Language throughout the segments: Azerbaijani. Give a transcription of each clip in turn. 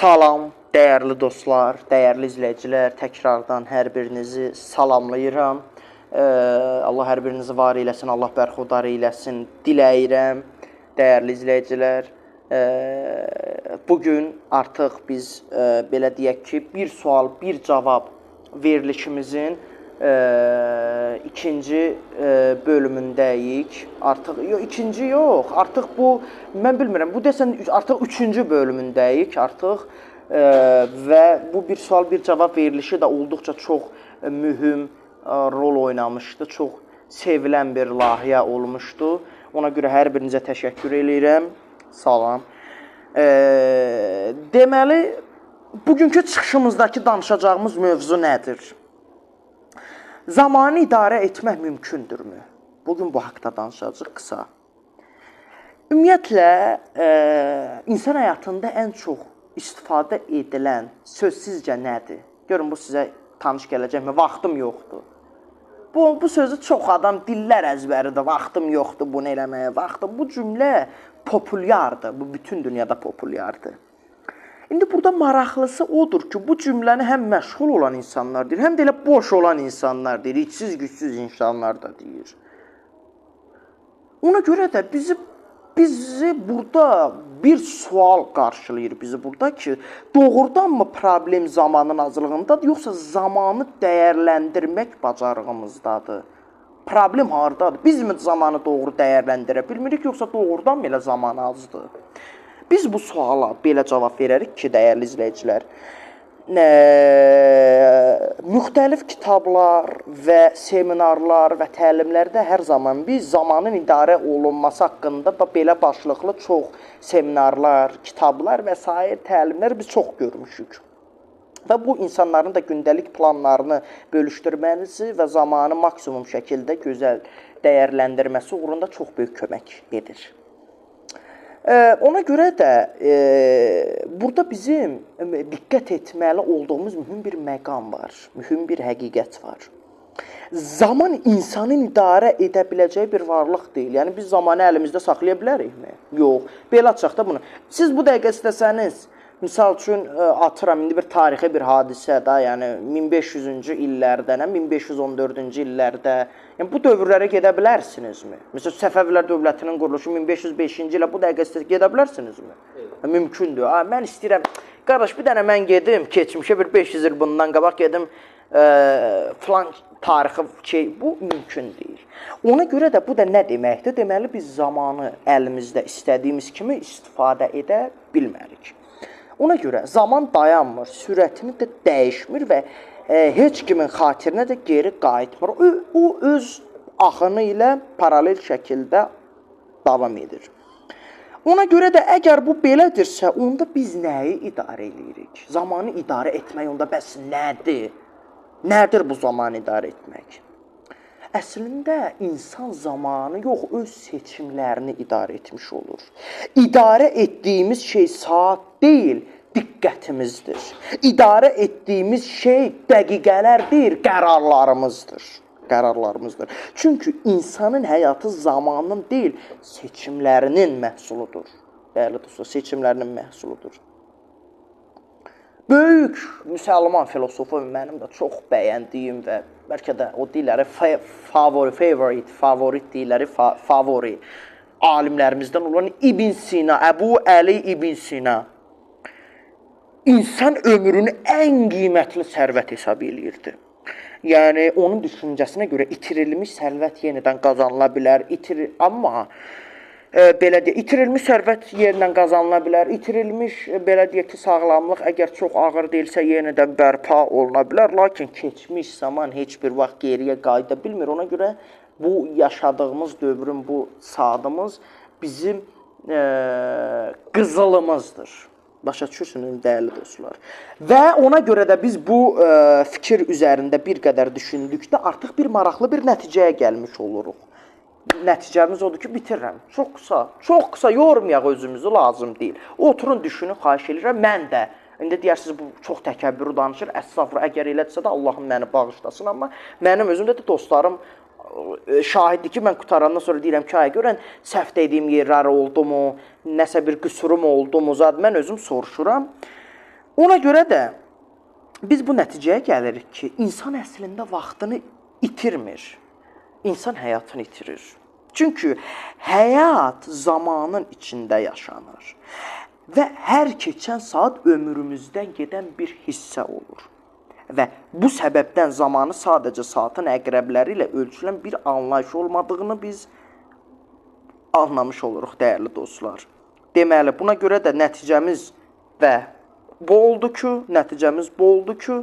Salam, dəyərli dostlar, dəyərli izləyicilər, təkrardan hər birinizi salamlayıram. Allah hər birinizi var eləsin, Allah bərxudar eləsin diləyirəm, dəyərli izləyicilər. Bugün artıq biz, belə deyək ki, bir sual, bir cavab verilişimizin ikinci bölümündəyik. İkinci yox, artıq bu, mən bilmirəm, bu desən artıq üçüncü bölümündəyik artıq və bu bir sual, bir cavab verilişi də olduqca çox mühüm rol oynamışdı, çox sevilən bir layihə olmuşdu. Ona görə hər birinizə təşəkkür edirəm. Salam. Deməli, bugünkü çıxışımızdakı danışacağımız mövzu nədir? Zamanı idarə etmək mümkündürmü? Bugün bu haqda danışacağıq qısa. Ümumiyyətlə, insan həyatında ən çox istifadə edilən söz sizcə nədir? Görün, bu sizə tanış gələcəkmi? Vaxtım yoxdur. Bu sözü çox adam dillər əzbəridir. Vaxtım yoxdur bunu eləməyə. Vaxtım. Bu cümlə populyardır. Bu bütün dünyada populyardır. İndi burada maraqlısı odur ki, bu cümləni həm məşğul olan insanlar deyir, həm də elə boş olan insanlar deyir, içsiz, gücsüz insanlar da deyir. Ona görə də bizi burada bir sual qarşılayır bizi burada ki, doğrudanmı problem zamanın azlığındadır, yoxsa zamanı dəyərləndirmək bacarığımızdadır? Problem hardadır? Biz mi zamanı doğru dəyərləndirə bilmirik, yoxsa doğrudan belə zaman azdır? Biz bu suala belə cavab verərik ki, dəyərli izləyicilər, müxtəlif kitablar və seminarlar və təlimlərdə hər zaman biz zamanın idarə olunması haqqında belə başlıqlı çox seminarlar, kitablar və sair təlimlər biz çox görmüşük. Və bu insanların da gündəlik planlarını bölüşdürməsi və zamanı maksimum şəkildə gözəl dəyərləndirməsi uğrunda çox böyük kömək edir. Ona görə də burada bizim diqqət etməli olduğumuz mühüm bir məqam var, mühüm bir həqiqət var. Zaman insanın idarə edə biləcəyi bir varlıq deyil. Yəni biz zamanı əlimizdə saxlaya bilərikmi? Yox. Belə açaq da bunu. Siz bu dəqiqə istəsəniz, misal üçün atıram, indi bir tarixi bir hadisə də, yəni 1500-cü illərdən, 1514-cü illərdə, yəni bu dövrlərə gedə bilərsinizmi? Məsələn, Səfəvilər dövlətinin quruluşu 1505-ci ilə bu dəqiqə gedə bilərsinizmi? Mümkündür. Mən istəyirəm, qardaş, bir dənə mən gedim, keçmişə bir 500 il bundan qabaq gedim, filan tarixi şey, bu mümkün deyil. Ona görə də bu da nə deməkdir? Deməli, biz zamanı əlimizdə istədiyimiz kimi istifadə edə bilmərik. Ona görə zaman dayanmır, sürətini də dəyişmir və heç kimin xatirinə də geri qayıtmır. O öz axını ilə paralel şəkildə davam edir. Ona görə də əgər bu belədirsə, onda biz nəyi idarə edirik? Zamanı idarə etmək onda bəs nədir? Nədir bu zamanı idarə etmək? Əslində, insan zamanı yox, öz seçimlərini idarə etmiş olur. İdarə etdiyimiz şey saat deyil, diqqətimizdir. İdarə etdiyimiz şey dəqiqələr deyil, qərarlarımızdır. Çünki insanın həyatı zamanın deyil, seçimlərinin məhsuludur. Dəyərli dostlar, seçimlərinin məhsuludur. Böyük müsəlman filosofu, mənim də çox bəyəndiyim və bəlkə də o dilləri favorit dilləri, favori alimlərimizdən olan İbn Sina, Əbu Əli İbn Sina insan ömrünü ən qiymətli sərvət hesab eləyirdi. Yəni, onun düşüncəsinə görə itirilmiş sərvət yenidən qazanıla bilər, amma belə deyək, itirilmiş sərvət yenidən qazanıla bilər, itirilmiş, belə deyək ki, sağlamlıq əgər çox ağır deyilsə, yenidən bərpa oluna bilər, lakin keçmiş zaman heç bir vaxt geriyə qayıda bilmir. Ona görə bu yaşadığımız dövrün, bu saatımız bizim qızılımızdır. Başa düşürsünüz, dəyərli dostlar. Və ona görə də biz bu fikir üzərində bir qədər düşündükdə artıq bir maraqlı bir nəticəyə gəlmiş oluruq. Nəticəmiz odur ki, bitirirəm. Çox qısa yormayaq özümüzü, lazım deyil. Oturun, düşünün, xahiş edirəm. Mən də, indi deyərsiniz, bu çox təkəbbürü danışır. Əstəğfurullah, əgər elədirsə də Allahım məni bağışlasın. Amma mənim özümdə də dostlarım şahiddir ki, mən qutarandan sonra deyirəm ki, görən səhv dediyim yerlər oldu mu, nəsə bir qüsurum oldu mu, zad mən özüm soruşuram. Ona görə də biz bu nəticəyə gəlirik ki, insan əslində vaxtını itirmir. İnsan həyatını itirir. Çünki həyat zamanın içində yaşanır və hər keçən saat ömrümüzdən gedən bir hissə olur. Və bu səbəbdən zamanı sadəcə saatın əqrəbləri ilə ölçülən bir anlayış olmadığını biz anlamış oluruq, dəyərli dostlar. Deməli, buna görə də nəticəmiz bu oldu ki,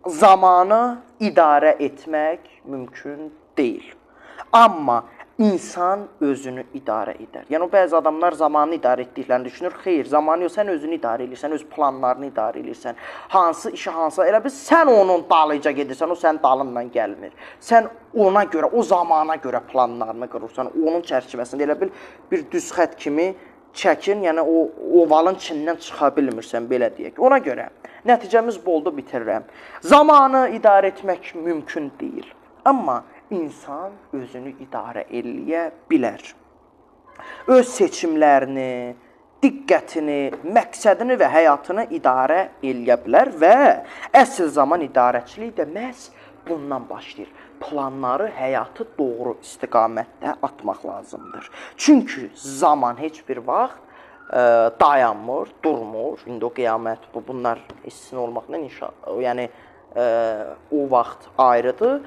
zamanı idarə etmək mümkün deyil. Amma insan özünü idarə edər. Yəni, bəzi adamlar zamanı idarə etdiklərini düşünür. Xeyr, zamanı yox, sən özünü idarə edirsən, öz planlarını idarə edirsən. Hansı işi hansı, elə bil sən onun dalıyca gedirsən, o sənin dalından gəlmir. Sən ona görə, o zamana görə planlarını qırırsan, onun çərçivəsində elə bil bir düz xət kimi çəkin, yəni o ovalın içindən çıxa bilmirsən, belə deyək. Ona görə nəticəmiz bu oldu, bitirirəm. Zamanı idarə etmək mümkün deyil. Amma insan özünü idarə eləyə bilər. Öz seçimlərini, diqqətini, məqsədini və həyatını idarə eləyə bilər və əsl zaman idarəçiliyi də məhz bundan başlayır. Planları, həyatı doğru istiqamətdə atmaq lazımdır. Çünki zaman heç bir vaxt dayanmır, durmur. İndi o qiyamət, bunlar istisna olmaqla inşallah, yəni o vaxt ayrıdır.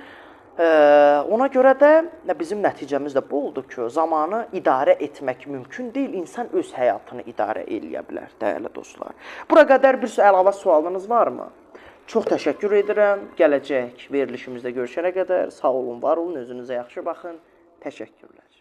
Ona görə də bizim nəticəmiz də bu oldu ki, zamanı idarə etmək mümkün deyil, insan öz həyatını idarə eləyə bilər, dəyərli dostlar. Bura qədər bir əlavə sualınız varmı? Çox təşəkkür edirəm. Gələcək verilişimizdə görüşənə qədər sağ olun, var olun, özünüzə yaxşı baxın. Təşəkkürlər.